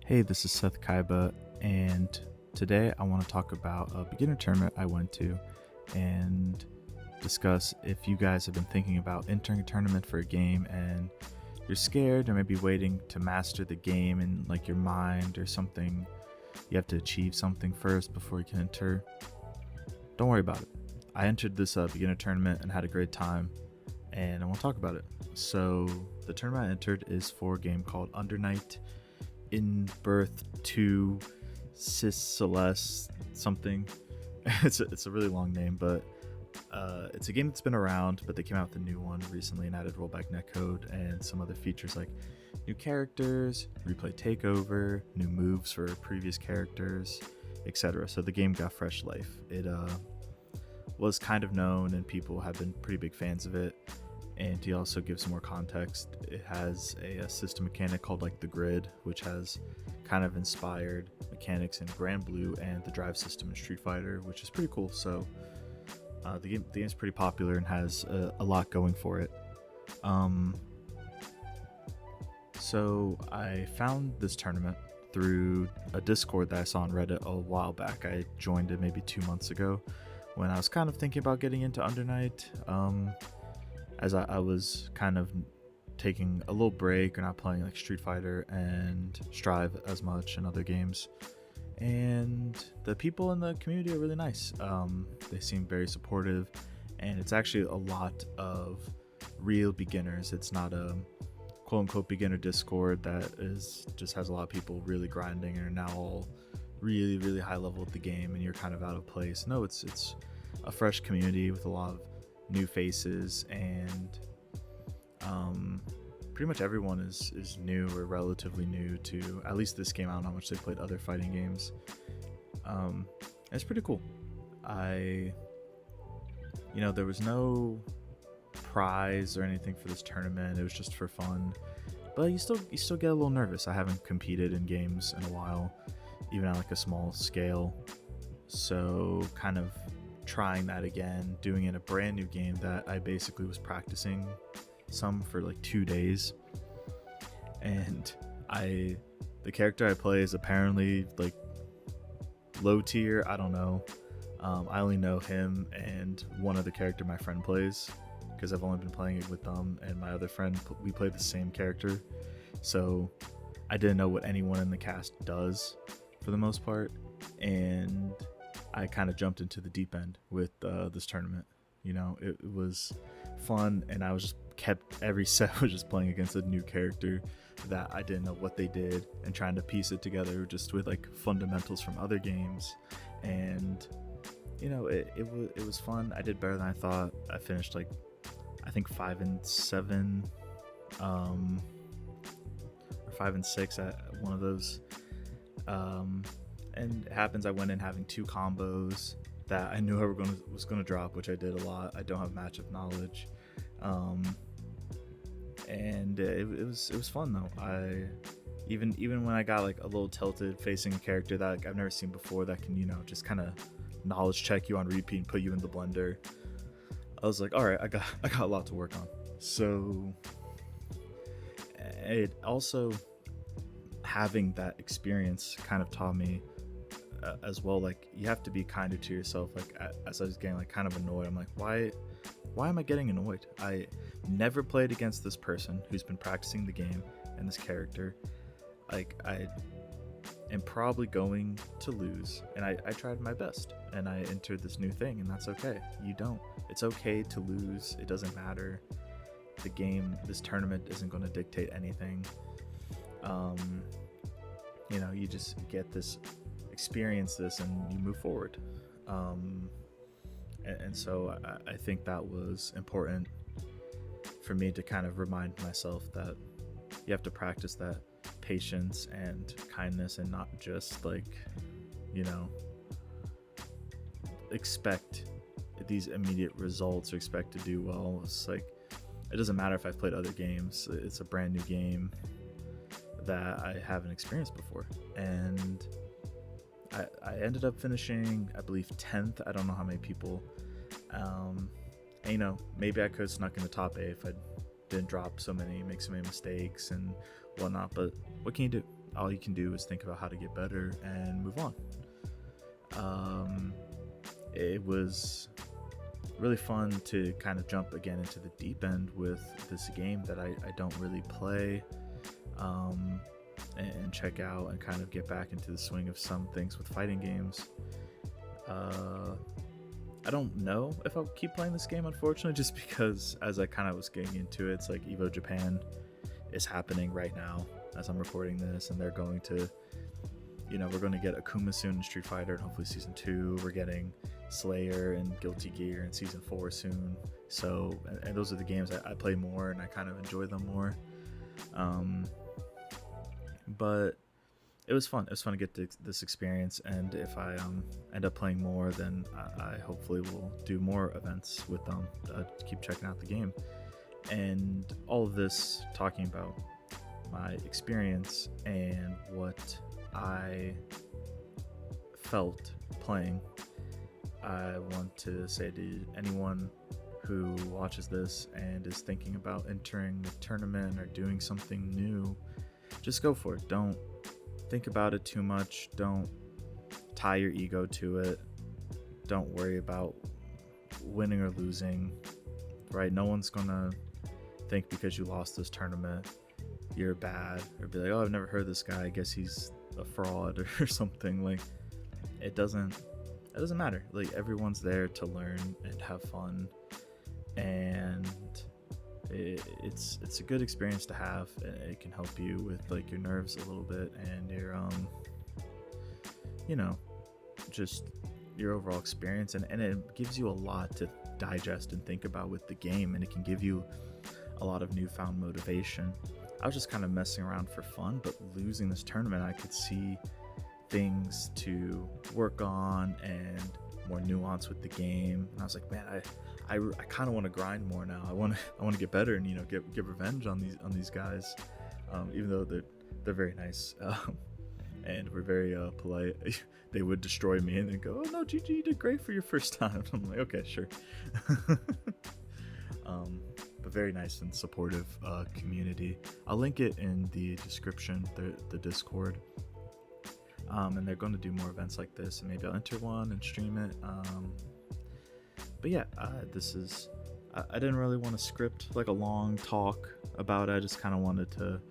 Hey, this is Seth Kaiba, and today I want to talk about a beginner tournament I went to and discuss if you guys have been thinking about entering a tournament for a game and you're scared or maybe waiting to master the game in like your mind or something. You have to achieve something first before you can enter. Don't worry about it. I entered this beginner tournament and had a great time, and I want to talk about it. So the tournament I entered is for a game called Under Night in Birth to Cis Celeste something. It's a really long name, but it's a game that's been around, but they came out with a new one recently and added rollback netcode and some other features like new characters, replay takeover, new moves for previous characters, etc. So the game got fresh life. It was kind of known and people have been pretty big fans of it. And to also give some more context, it has a system mechanic called like the grid, which has kind of inspired mechanics in Grand Blue and the drive system in Street Fighter, which is pretty cool. So the game's pretty popular and has a lot going for it. So I found this tournament through a Discord that I saw on Reddit a while back. I joined it maybe 2 months ago when I was kind of thinking about getting into Under Night. As I was kind of taking a little break or not playing like Street Fighter and Strive as much and other games. And the people in the community are really nice. They seem very supportive, and it's actually a lot of real beginners. It's not a quote-unquote beginner Discord that just has a lot of people really grinding and are now all really, really high level at the game and you're kind of out of place. No, it's a fresh community with a lot of new faces, and pretty much everyone is new or relatively new to at least this game. I don't know how much they played other fighting games. It's pretty cool. There was no prize or anything for this tournament. It was just for fun, but you still get a little nervous. I haven't competed in games in a while, even on like a small scale, so kind of trying that again, doing it in a brand new game that I basically was practicing some for like 2 days. And the character I play is apparently like low tier. I don't know. I only know him and one other character my friend plays because I've only been playing it with them and my other friend. We play the same character, so I didn't know what anyone in the cast does for the most part, and I kind of jumped into the deep end with this tournament. It was fun, and I was just kept every set was just playing against a new character that I didn't know what they did and trying to piece it together just with like fundamentals from other games. And it was fun. I did better than I thought. I finished like I think 5 and 7 or 5 and 6 at one of those. And it happens I went in having 2 combos that I knew I was gonna drop, which I did a lot. I don't have matchup knowledge, and it was fun though. I even when I got like a little tilted facing a character that like, I've never seen before that can just kind of knowledge check you on repeat and put you in the blender, I was like, all right, I got a lot to work on. So it also, having that experience kind of taught me as well, like you have to be kinder to yourself. Like as I was getting like kind of annoyed, I'm like, why am I getting annoyed? I never played against this person who's been practicing the game and this character. Like I am probably going to lose, and I tried my best and I entered this new thing, and that's okay. It's okay to lose. It doesn't matter. The game, this tournament isn't going to dictate anything. You just get this, experience this, and you move forward. And so I think that was important for me to kind of remind myself that you have to practice that patience and kindness and not just like expect these immediate results or expect to do well. It's like it doesn't matter if I've played other games. It's a brand new game that I haven't experienced before, and I ended up finishing, I believe, 10th. I don't know how many people. And, maybe I could have snuck in the top 8 if I didn't make so many mistakes and whatnot. But what can you do? all you can do is think about how to get better and move on. It was really fun to kind of jump again into the deep end with this game that I don't really play, and check out and kind of get back into the swing of some things with fighting games. I don't know if I'll keep playing this game, unfortunately, just because as I kind of was getting into it, it's like Evo Japan is happening right now as I'm recording this, and they're going to, we're going to get Akuma soon in Street Fighter, and hopefully Season 2. We're getting Slayer and Guilty Gear in Season 4 soon. So, and those are the games I play more, and I kind of enjoy them more. But it was fun. It was fun to get this experience, and if I end up playing more, then I hopefully will do more events with them. Keep checking out the game, and all of this talking about my experience and what I felt playing. I want to say to anyone who watches this and is thinking about entering the tournament or doing something new, just go for it. Don't think about it too much. Don't tie your ego to it. Don't worry about winning or losing, right? No one's gonna think because you lost this tournament you're bad, or be like, oh, I've never heard of this guy, I guess he's a fraud or something. Like, it doesn't matter. Like, everyone's there to learn and have fun, and it's a good experience to have. It can help you with like your nerves a little bit and your just your overall experience, and it gives you a lot to digest and think about with the game, and it can give you a lot of newfound motivation. I was just kind of messing around for fun, but losing this tournament, I could see things to work on and more nuance with the game, and I was like, man, I kind of want to grind more now. I want to get better and get revenge on these guys, even though they're very nice, and we're very polite. They would destroy me and then go, oh no, GG, you did great for your first time. I'm like, okay, sure. But very nice and supportive community. I'll link it in the description, the Discord. And they're going to do more events like this, and maybe I'll enter one and stream it. But yeah, this is, I didn't really want to script like a long talk about it. I just kind of wanted to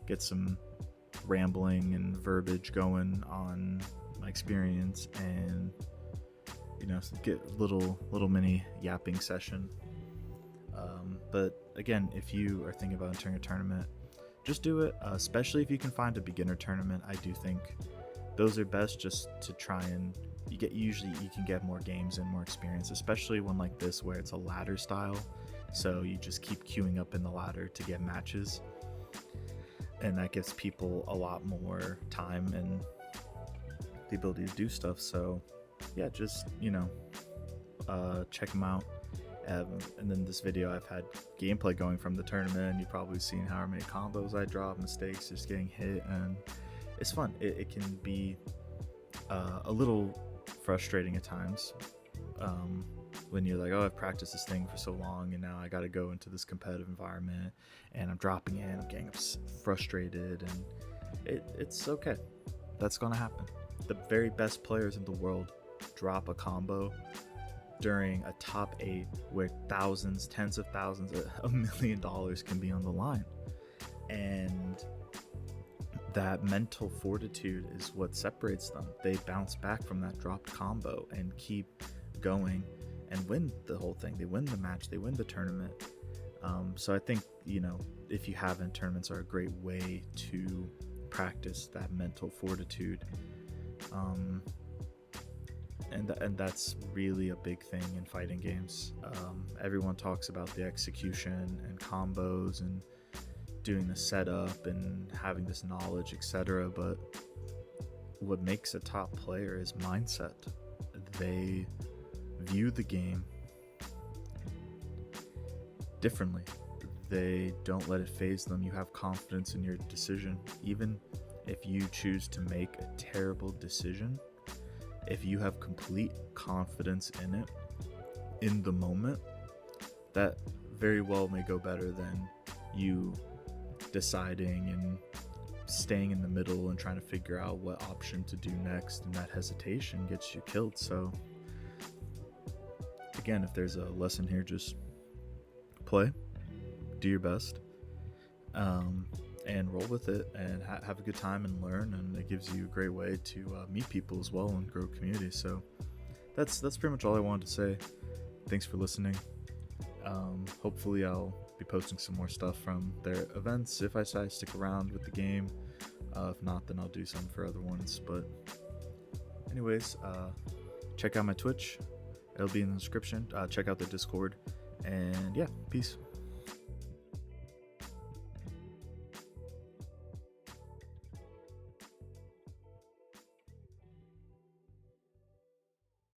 get some rambling and verbiage going on my experience, and get little mini yapping session. But again, if you are thinking about entering a tournament, just do it, especially if you can find a beginner tournament. I do think those are best, just to try and usually you can get more games and more experience, especially one like this where it's a ladder style, so you just keep queuing up in the ladder to get matches, and that gives people a lot more time and the ability to do stuff. So yeah, just check them out. And then this video, I've had gameplay going from the tournament, and you've probably seen how many combos I drop, mistakes, just getting hit, and it's fun. It can be a little frustrating at times, when you're like, oh, I've practiced this thing for so long, and now I got to go into this competitive environment, and I'm dropping in, I'm getting frustrated, and it's okay. That's gonna happen. The very best players in the world drop a combo during a top 8 where thousands, tens of thousands, $1 million can be on the line, and that mental fortitude is what separates them. They bounce back from that dropped combo and keep going and win the whole thing. They win the match, they win the tournament. So I think if you haven't, tournaments are a great way to practice that mental fortitude. And that's really a big thing in fighting games. Everyone talks about the execution and combos and doing the setup and having this knowledge, etc. But what makes a top player is mindset. They view the game differently. They don't let it faze them. You have confidence in your decision. Even if you choose to make a terrible decision, if you have complete confidence in it in the moment, that very well may go better than you deciding and staying in the middle and trying to figure out what option to do next, and that hesitation gets you killed. So again, if there's a lesson here, just play, do your best, and roll with it, and have a good time and learn. And it gives you a great way to meet people as well and grow community. So that's pretty much all I wanted to say. Thanks for listening. Hopefully I'll be posting some more stuff from their events if I decide to stick around with the game. If not, then I'll do some for other ones. But anyways, check out my Twitch. It'll be in the description. Check out the Discord. And yeah, peace.